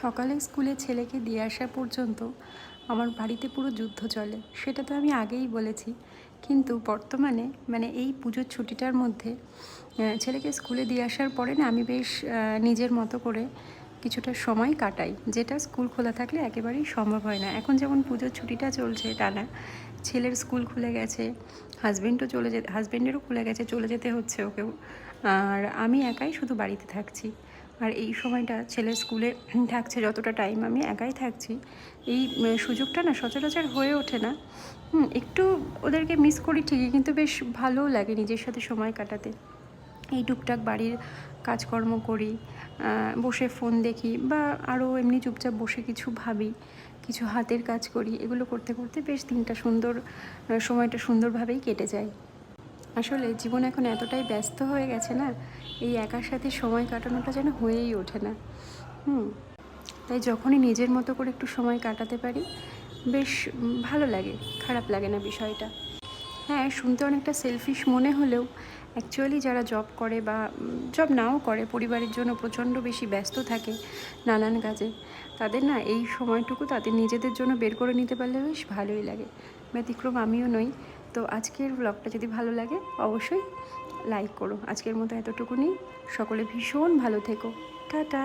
সকালে স্কুলে ছেলেকে দিয়ে আসা পর্যন্ত আমার বাড়িতে পুরো যুদ্ধ চলে, সেটা তো আমি আগেই বলেছি। কিন্তু বর্তমানে এই পুজোর ছুটিটার মধ্যে ছেলেকে স্কুলে দিয়ে আসার পরে না আমি বেশ নিজের মতো করে কিছুটা সময় কাটাই, যেটা স্কুল খোলা থাকলে একেবারেই সম্ভব হয় না। এখন যেমন পুজোর ছুটিটা চলছে টানা, ছেলের স্কুল খুলে গেছে, হাজব্যান্ডেরও খুলে গেছে, চলে যেতে হচ্ছে ওকেও, আর আমি একাই শুধু বাড়িতে থাকছি। আর এই সময়টা ছেলের স্কুলে থাকছে, যতটা টাইম আমি একাই থাকছি, এই সুযোগটা না সচরাচর হয়ে ওঠে না। একটু ওদেরকে মিস করি ঠিকই, কিন্তু বেশ ভালোও লাগে নিজের সাথে সময় কাটাতে। এই টুকটাক বাড়ির কাজকর্ম করি, বসে ফোন দেখি, বা আরও এমনি চুপচাপ বসে কিছু ভাবি, কিছু হাতের কাজ করি। এগুলো করতে করতে বেশ দিনটা সময়টা সুন্দরভাবেই কেটে যায়। আসলে জীবন এখন এতটাই ব্যস্ত হয়ে গেছে না, এই একার সাথে সময় কাটানোটা যেন হয়েই ওঠে না। তাই যখনই নিজের মতো করে একটু সময় কাটাতে পারি, বেশ ভালো লাগে, খারাপ লাগে না বিষয়টা। হ্যাঁ, শুনতে অনেকটা সেলফিশ মনে হলেও অ্যাকচুয়ালি যারা জব করে বা জব নাও করে, পরিবারের জন্য প্রচণ্ড বেশি ব্যস্ত থাকে নানান কাজে, তাদের না এই সময়টুকু তাদের নিজেদের জন্য বের করে নিতে পারলে বেশ ভালোই লাগে। ব্যতিক্রম আমিও নই। তো আজকের ব্লগটা যদি ভালো লাগে অবশ্যই লাইক করো। আজকের মতো এতটুকুনি। সকলে ভীষণ ভালো থেকো। টাটা।